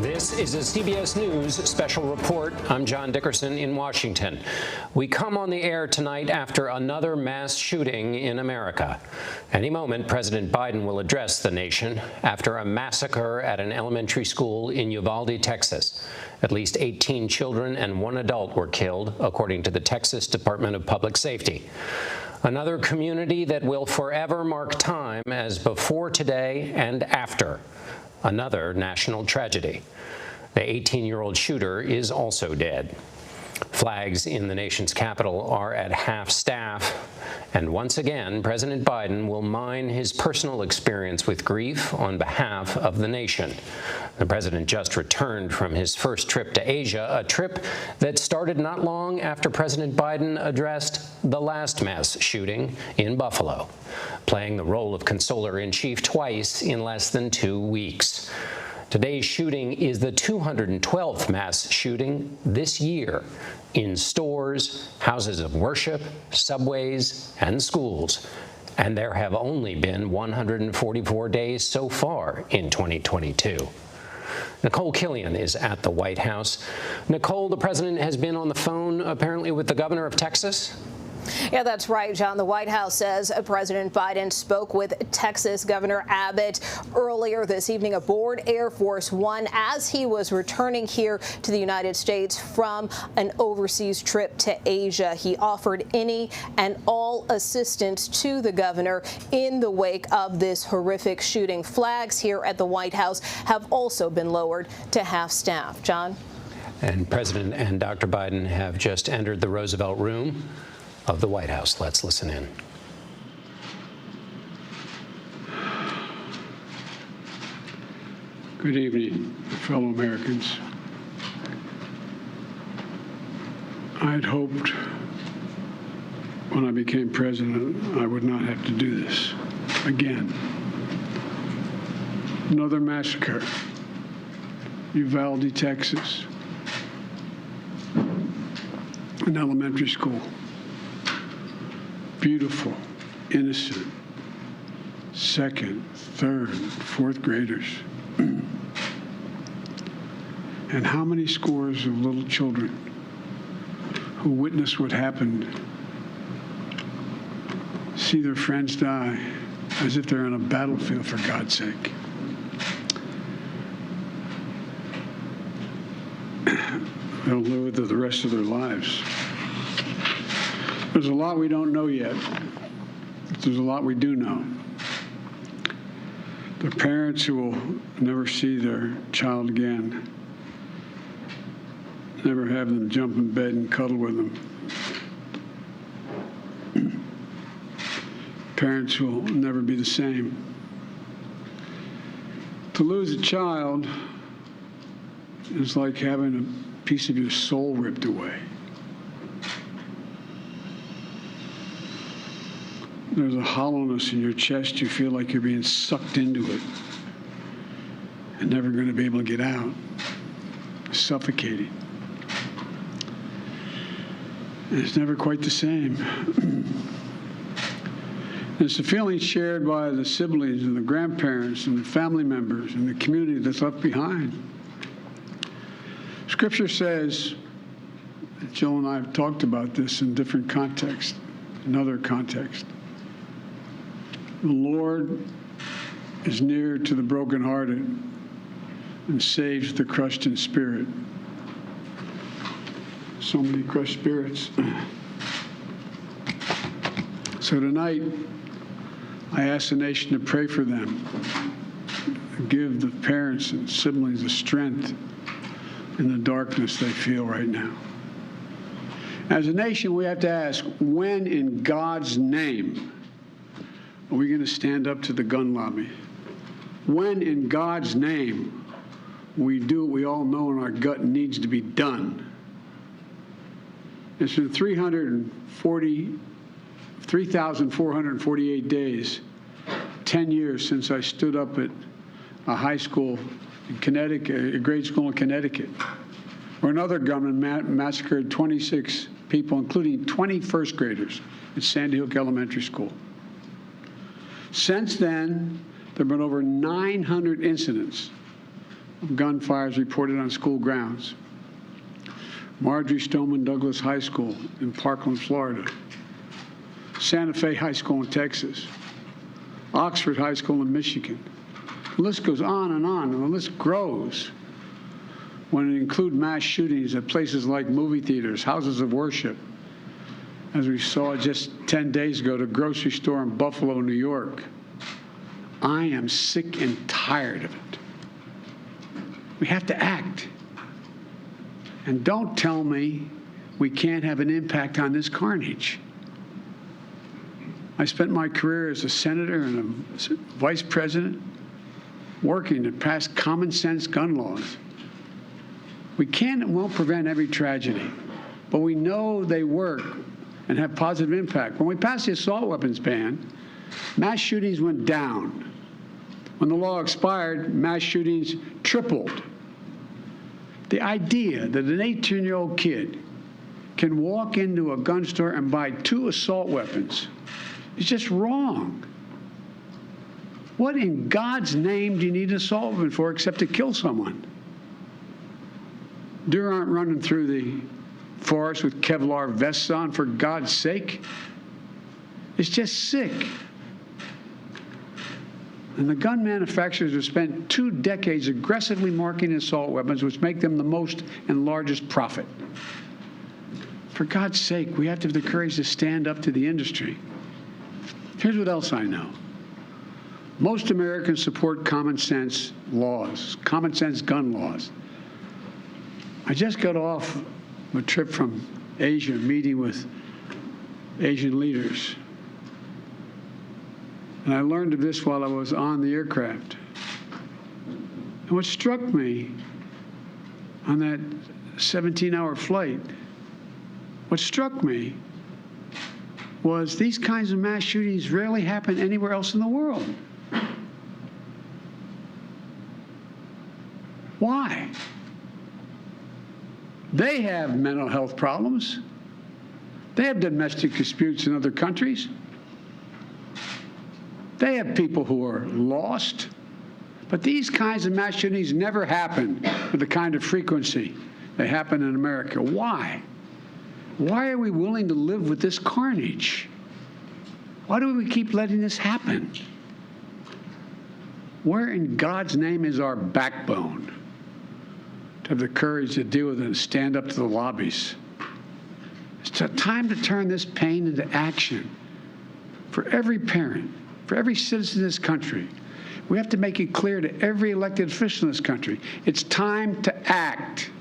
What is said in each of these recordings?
This is a CBS News Special Report. I'm John Dickerson in Washington. We come on the air tonight after another mass shooting in America. Any moment, President Biden will address the nation after a massacre at an elementary school in Uvalde, Texas. At least 18 children and 1 adult were killed, according to the Texas Department of Public Safety. Another community that will forever mark time as before today and after. Another national tragedy. The 18-year-old shooter is also dead. Flags in the nation's capital are at half-staff, and once again, President Biden will mine his personal experience with grief on behalf of the nation. The president just returned from his first trip to Asia, a trip that started not long after President Biden addressed the last mass shooting in Buffalo, playing the role of consoler-in-chief twice in less than 2 weeks. Today's shooting is the 212th mass shooting this year in stores, houses of worship, subways, and schools. And there have only been 144 days so far in 2022. Nicole Killian is at the White House. Nicole, the president has been on the phone apparently with the governor of Texas. Yeah, that's right, John. The White House says President Biden spoke with Texas Governor Abbott earlier this evening aboard Air Force One as he was returning here to the United States from an overseas trip to Asia. He offered any and all assistance to the governor in the wake of this horrific shooting. Flags here at the White House have also been lowered to half-staff. John? And President and Dr. Biden have just entered the Roosevelt Room of the White House. Let's listen in. Good evening, fellow Americans. I had hoped when I became president I would not have to do this again. Another massacre, Uvalde, Texas, an elementary school. Beautiful, innocent, second, third, fourth graders. And how many scores of little children who witnessed what happened see their friends die as if they're on a battlefield, for God's sake. They'll live with it the rest of their lives. There's a lot we don't know yet. There's a lot we do know. The parents who will never see their child again, never have them jump in bed and cuddle with them. Parents who will never be the same. To lose a child is like having a piece of your soul ripped away. There's a hollowness in your chest. You feel like you're being sucked into it and never going to be able to get out. Suffocating. And it's never quite the same. It's a feeling shared by the siblings and the grandparents and the family members and the community that's left behind. Scripture says, Jill and I have talked about this in different contexts, in other contexts. The Lord is near to the brokenhearted and saves the crushed in spirit. So many crushed spirits. So tonight, I ask the nation to pray for them. Give the parents and siblings the strength in the darkness they feel right now. As a nation, we have to ask, when in God's name are we going to stand up to the gun lobby? When in God's name we do what we all know in our gut needs to be done? It's been 3,448 days, 10 years since I stood up at a high school in Connecticut, a grade school in Connecticut, where another gunman massacred 26 people, including 20 first graders at Sandy Hook Elementary School. Since then, there have been over 900 incidents of gunfires reported on school grounds. Marjorie Stoneman Douglas High School in Parkland, Florida. Santa Fe High School in Texas. Oxford High School in Michigan. The list goes on, and the list grows when it includes mass shootings at places like movie theaters, houses of worship, as we saw just 10 days ago, the grocery store in Buffalo, New York. I am sick and tired of it. We have to act. And don't tell me we can't have an impact on this carnage. I spent my career as a senator and a vice president working to pass common sense gun laws. We can and won't prevent every tragedy, but we know they work and have positive impact. When we passed the assault weapons ban, mass shootings went down. When the law expired, mass shootings tripled. The idea that an 18-year-old kid can walk into a gun store and buy 2 assault weapons is just wrong. What in God's name do you need an assault weapon for except to kill someone? Deer aren't running through the forest with Kevlar vests on, for God's sake. It's just sick. And the gun manufacturers have spent 2 decades aggressively marketing assault weapons, which make them the most and largest profit. For God's sake, we have to have the courage to stand up to the industry. Here's what else I know. Most Americans support common sense laws, common sense gun laws. I just got off a trip from Asia, meeting with Asian leaders. And I learned of this while I was on the aircraft. And what struck me on that 17-hour flight, what struck me was these kinds of mass shootings rarely happen anywhere else in the world. Why? They have mental health problems. They have domestic disputes in other countries. They have people who are lost. But these kinds of mass shootings never happen with the kind of frequency they happen in America. Why? Why are we willing to live with this carnage? Why do we keep letting this happen? Where in God's name is our backbone to have the courage to deal with it and stand up to the lobbies? It's time to turn this pain into action for every parent, for every citizen in this country. We have to make it clear to every elected official in this country, it's time to act.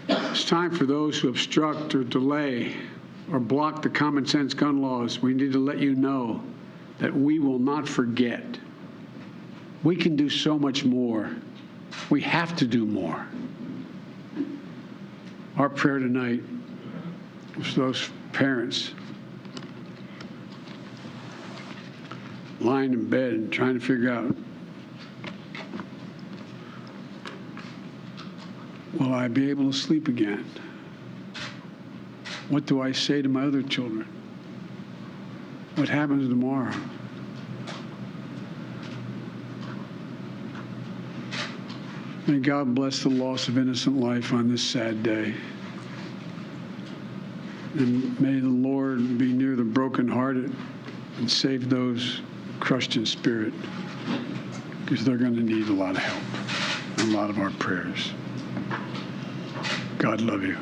It's time for those who obstruct or delay or block the common sense gun laws. We need to let you know that we will not forget. We can do so much more. We have to do more. Our prayer tonight is for those parents lying in bed and trying to figure out, will I be able to sleep again? What do I say to my other children? What happens tomorrow? May God bless the loss of innocent life on this sad day. And may the Lord be near the brokenhearted and save those crushed in spirit, because they're going to need a lot of help and a lot of our prayers. God love you.